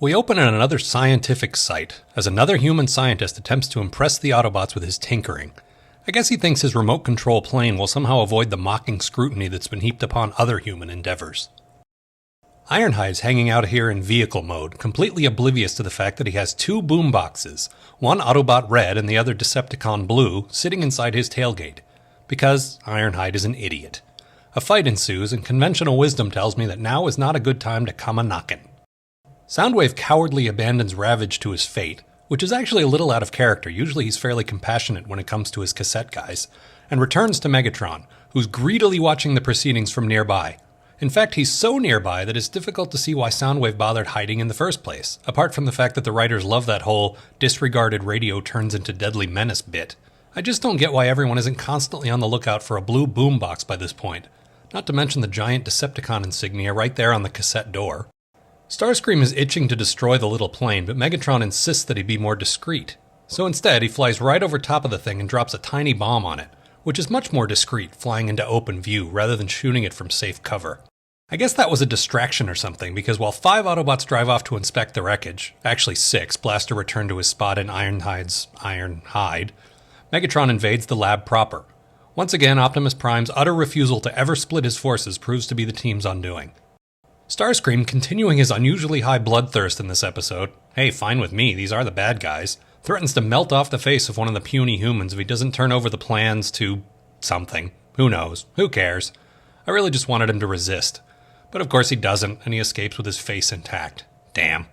We open in another scientific site, as another human scientist attempts to impress the Autobots with his tinkering. I guess he thinks his remote control plane will somehow avoid the mocking scrutiny that's been heaped upon other human endeavors. Ironhide's hanging out here in vehicle mode, completely oblivious to the fact that he has two boomboxes, one Autobot red and the other Decepticon blue, sitting inside his tailgate. Because Ironhide is an idiot. A fight ensues, and conventional wisdom tells me that now is not a good time to come a-knockin'. Soundwave cowardly abandons Ravage to his fate, which is actually a little out of character. Usually he's fairly compassionate when it comes to his cassette guys, and returns to Megatron, who's greedily watching the proceedings from nearby. In fact, he's so nearby that it's difficult to see why Soundwave bothered hiding in the first place, apart from the fact that the writers love that whole disregarded radio turns into deadly menace bit. I just don't get why everyone isn't constantly on the lookout for a blue boombox by this point, not to mention the giant Decepticon insignia right there on the cassette door. Starscream is itching to destroy the little plane, but Megatron insists that he be more discreet. So instead, he flies right over top of the thing and drops a tiny bomb on it, which is much more discreet, flying into open view rather than shooting it from safe cover. I guess that was a distraction or something, because while 5 Autobots drive off to inspect the wreckage, actually 6, Blaster returned to his spot in Ironhide's iron hide, Megatron invades the lab proper. Once again, Optimus Prime's utter refusal to ever split his forces proves to be the team's undoing. Starscream, continuing his unusually high bloodthirst in this episode, hey, fine with me, these are the bad guys, threatens to melt off the face of one of the puny humans if he doesn't turn over the plans to something. Who knows? Who cares? I really just wanted him to resist. But of course he doesn't, and he escapes with his face intact. Damn.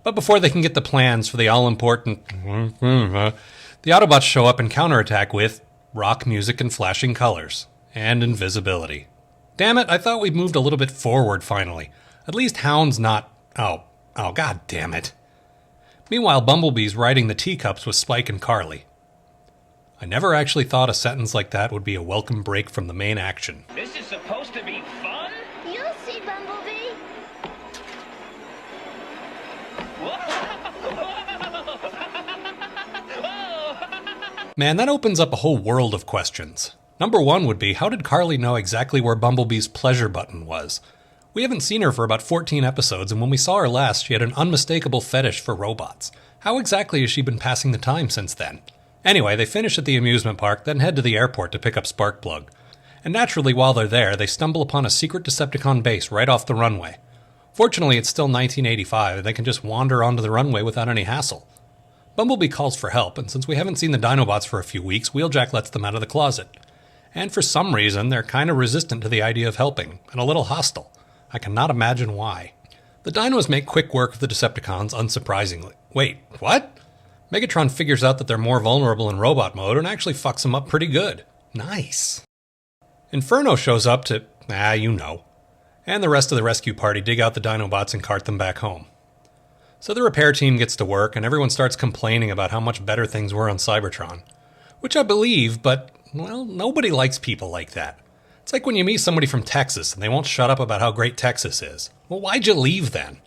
But before they can get the plans for the all-important the Autobots show up and counterattack with rock music and flashing colors. And invisibility. Damn it, I thought we'd moved a little bit forward finally. At least Hound's not... Oh, god damn it. Meanwhile, Bumblebee's riding the teacups with Spike and Carly. I never actually thought a sentence like that would be a welcome break from the main action. This is supposed to be fun? You'll see, Bumblebee. Man, that opens up a whole world of questions. Number 1 would be, how did Carly know exactly where Bumblebee's pleasure button was? We haven't seen her for about 14 episodes, and when we saw her last, she had an unmistakable fetish for robots. How exactly has she been passing the time since then? Anyway, they finish at the amusement park, then head to the airport to pick up Sparkplug. And naturally, while they're there, they stumble upon a secret Decepticon base right off the runway. Fortunately, it's still 1985, and they can just wander onto the runway without any hassle. Bumblebee calls for help, and since we haven't seen the Dinobots for a few weeks, Wheeljack lets them out of the closet. And for some reason, they're kind of resistant to the idea of helping, and a little hostile. I cannot imagine why. The Dinos make quick work of the Decepticons, unsurprisingly. Wait, what? Megatron figures out that they're more vulnerable in robot mode and actually fucks them up pretty good. Nice. Inferno shows up to, you know. And the rest of the rescue party dig out the Dinobots and cart them back home. So the repair team gets to work, and everyone starts complaining about how much better things were on Cybertron. Which I believe, but... well, nobody likes people like that. It's like when you meet somebody from Texas and they won't shut up about how great Texas is. Well, why'd you leave then?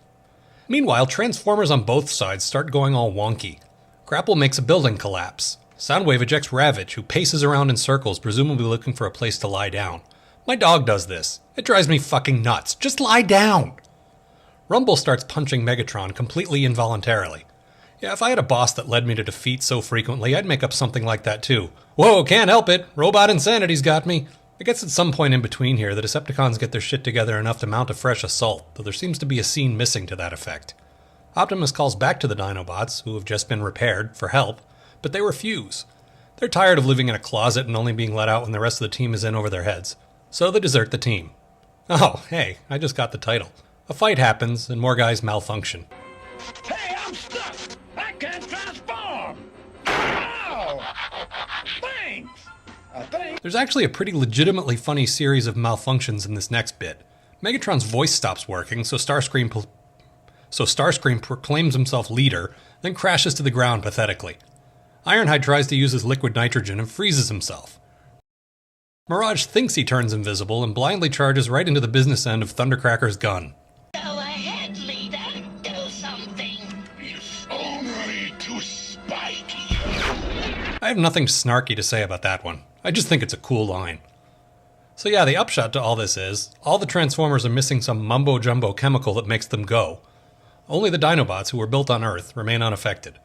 Meanwhile, Transformers on both sides start going all wonky. Grapple makes a building collapse. Soundwave ejects Ravage, who paces around in circles, presumably looking for a place to lie down. My dog does this. It drives me fucking nuts. Just lie down! Rumble starts punching Megatron completely involuntarily. Yeah, if I had a boss that led me to defeat so frequently, I'd make up something like that too. Whoa, can't help it. Robot insanity's got me. I guess at some point in between here, the Decepticons get their shit together enough to mount a fresh assault, though there seems to be a scene missing to that effect. Optimus calls back to the Dinobots, who have just been repaired, for help, but they refuse. They're tired of living in a closet and only being let out when the rest of the team is in over their heads. So they desert the team. Oh, hey, I just got the title. A fight happens, and more guys malfunction. Hey, I'm stuck! I can't transform! Ow! Thanks! There's actually a pretty legitimately funny series of malfunctions in this next bit. Megatron's voice stops working, so Starscream proclaims himself leader, then crashes to the ground pathetically. Ironhide tries to use his liquid nitrogen and freezes himself. Mirage thinks he turns invisible and blindly charges right into the business end of Thundercracker's gun. Go ahead, leader. Do something. If only to spite you. I have nothing snarky to say about that one. I just think it's a cool line. So yeah, the upshot to all this is, all the Transformers are missing some mumbo-jumbo chemical that makes them go. Only the Dinobots, who were built on Earth, remain unaffected.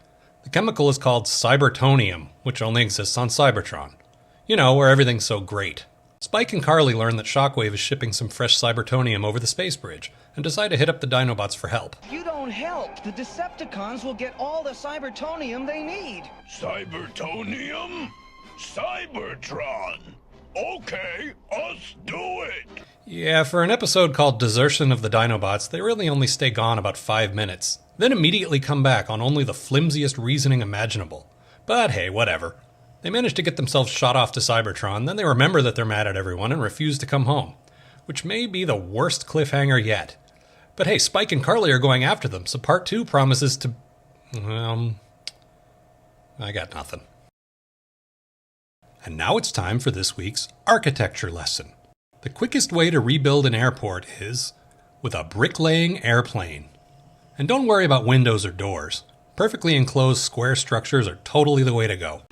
The chemical is called cybertonium, which only exists on Cybertron. You know, where everything's so great. Spike and Carly learn that Shockwave is shipping some fresh cybertonium over the space bridge, and decide to hit up the Dinobots for help. If you don't help, the Decepticons will get all the cybertonium they need. Cybertonium? Cybertron! Okay, us do it! Yeah, for an episode called Desertion of the Dinobots, they really only stay gone about 5 minutes, then immediately come back on only the flimsiest reasoning imaginable. But hey, whatever. They manage to get themselves shot off to Cybertron, then they remember that they're mad at everyone and refuse to come home. Which may be the worst cliffhanger yet. But hey, Spike and Carly are going after them, so part 2 promises to... I got nothing. And now it's time for this week's architecture lesson. The quickest way to rebuild an airport is with a bricklaying airplane. And don't worry about windows or doors. Perfectly enclosed square structures are totally the way to go.